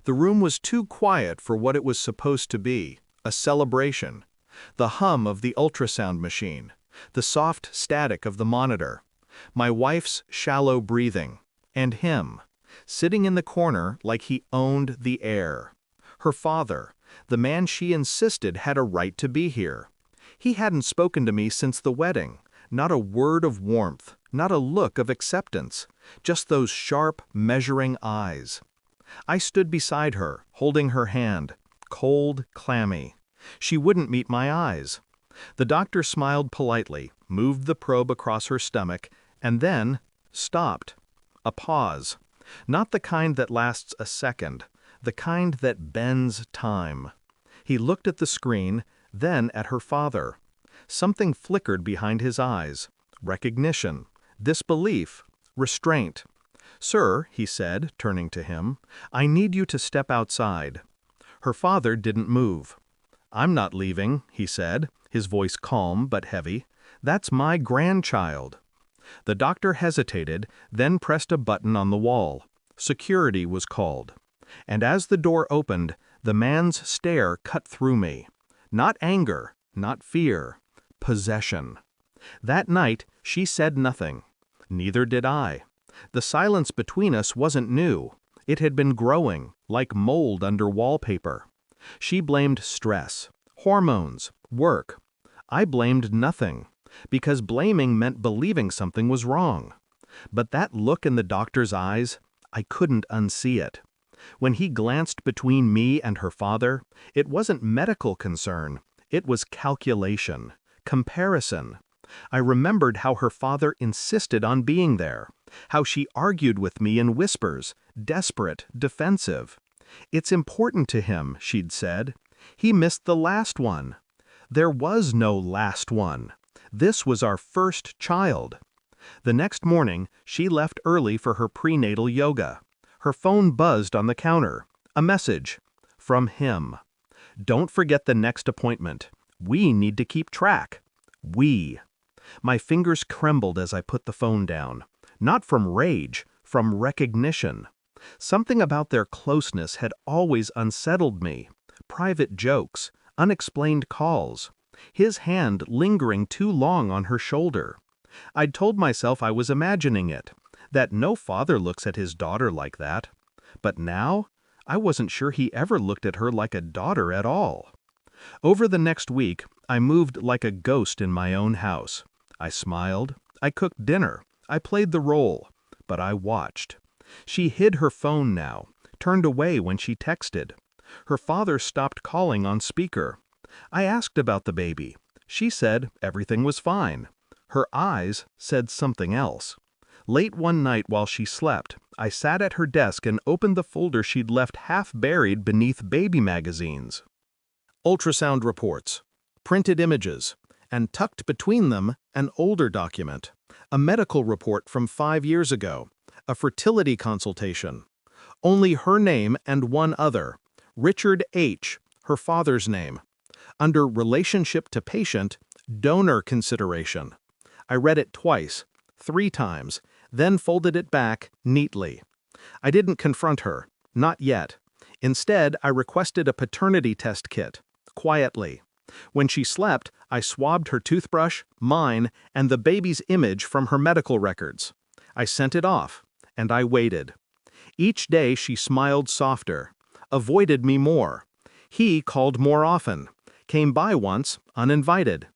The room was too quiet for what it was supposed to be, a celebration. The hum of the ultrasound machine, the soft static of the monitor, my wife's shallow breathing, and him, sitting in the corner like he owned the air. Her father, the man she insisted had a right to be here. He hadn't spoken to me since the wedding, not a word of warmth, not a look of acceptance, just those sharp, measuring eyes. I stood beside her, holding her hand, cold, clammy. She wouldn't meet my eyes. The doctor smiled politely, moved the probe across her stomach, and then stopped. A pause. Not the kind that lasts a second, the kind that bends time. He looked at the screen, then at her father. Something flickered behind his eyes. Recognition, disbelief, restraint. "Sir," he said, turning to him, "I need you to step outside." Her father didn't move. "I'm not leaving," he said, his voice calm but heavy. "That's my grandchild." The doctor hesitated, then pressed a button on the wall. Security was called. And as the door opened, the man's stare cut through me. Not anger, not fear, possession. That night, she said nothing. Neither did I. The silence between us wasn't new. It had been growing, like mold under wallpaper. She blamed stress, hormones, work. I blamed nothing, because blaming meant believing something was wrong. But that look in the doctor's eyes, I couldn't unsee it. When he glanced between me and her father, it wasn't medical concern. It was calculation, comparison. I remembered how her father insisted on being there, how she argued with me in whispers, desperate, defensive. "It's important to him," she'd said. "He missed the last one." There was no last one. This was our first child. The next morning, she left early for her prenatal yoga. Her phone buzzed on the counter. A message. From him. "Don't forget the next appointment. We need to keep track." We. My fingers trembled as I put the phone down. Not from rage, from recognition. Something about their closeness had always unsettled me. Private jokes, unexplained calls. His hand lingering too long on her shoulder. I'd told myself I was imagining it, that no father looks at his daughter like that. But now, I wasn't sure he ever looked at her like a daughter at all. Over the next week, I moved like a ghost in my own house. I smiled, I cooked dinner, I played the role, but I watched. She hid her phone now, turned away when she texted. Her father stopped calling on speaker. I asked about the baby. She said everything was fine. Her eyes said something else. Late one night while she slept, I sat at her desk and opened the folder she'd left half buried beneath baby magazines. Ultrasound reports, printed images, and tucked between them an older document, a medical report from 5 years ago, a fertility consultation. Only her name and one other, Richard H., her father's name. Under relationship to patient, donor consideration. I read it twice, 3 times, then folded it back neatly. I didn't confront her, not yet. Instead, I requested a paternity test kit, quietly. When she slept, I swabbed her toothbrush, mine, and the baby's image from her medical records. I sent it off, and I waited. Each day she smiled softer, avoided me more. He called more often, came by once, uninvited.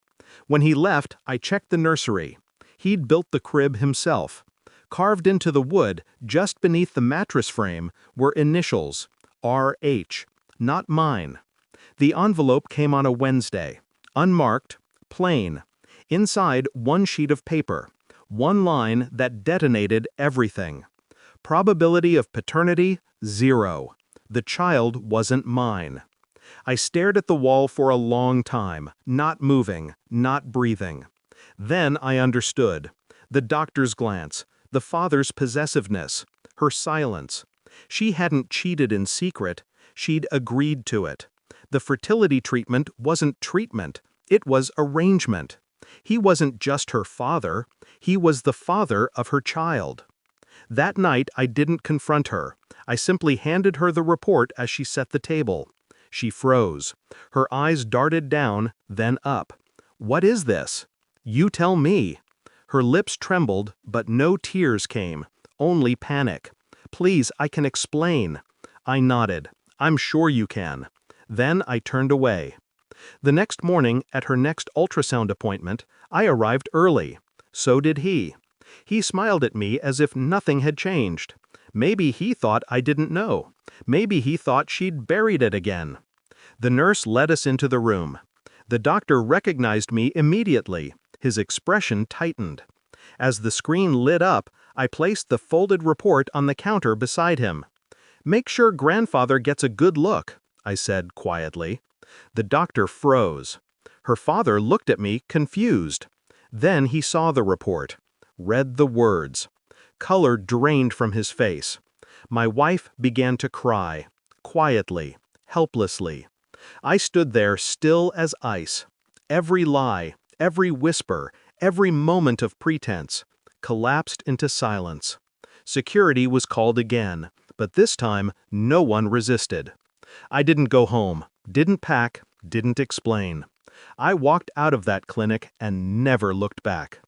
When he left, I checked the nursery. He'd built the crib himself. Carved into the wood, just beneath the mattress frame, were initials, R.H., not mine. The envelope came on a Wednesday, unmarked, plain. Inside, one sheet of paper, one line that detonated everything. Probability of paternity, 0. The child wasn't mine. I stared at the wall for a long time, not moving, not breathing. Then I understood. The doctor's glance, the father's possessiveness, her silence. She hadn't cheated in secret, she'd agreed to it. The fertility treatment wasn't treatment, it was arrangement. He wasn't just her father, he was the father of her child. That night I didn't confront her. I simply handed her the report as she set the table. She froze. Her eyes darted down, then up. "What is this?" "You tell me." Her lips trembled, but no tears came, only panic. "Please, I can explain." I nodded. "I'm sure you can." Then I turned away. The next morning, at her next ultrasound appointment, I arrived early. So did he. He smiled at me as if nothing had changed. Maybe he thought I didn't know. Maybe he thought she'd buried it again. The nurse led us into the room. The doctor recognized me immediately. His expression tightened. As the screen lit up, I placed the folded report on the counter beside him. "Make sure grandfather gets a good look," I said quietly. The doctor froze. Her father looked at me, confused. Then he saw the report, read the words. Color drained from his face. My wife began to cry, quietly, helplessly. I stood there still as ice. Every lie, every whisper, every moment of pretense collapsed into silence. Security was called again, but this time no one resisted. I didn't go home, didn't pack, didn't explain. I walked out of that clinic and never looked back.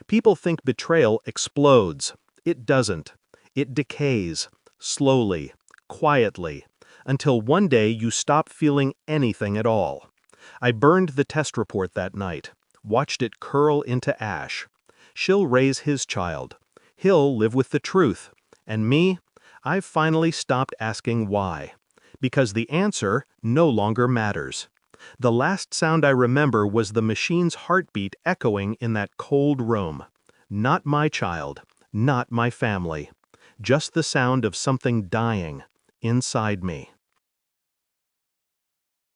People think betrayal explodes. It doesn't. It decays, slowly, quietly, until one day you stop feeling anything at all. I burned the test report that night, watched it curl into ash. She'll raise his child. He'll live with the truth. And me, I've finally stopped asking why. Because the answer no longer matters. The last sound I remember was the machine's heartbeat echoing in that cold room. Not my child, not my family. Just the sound of something dying inside me.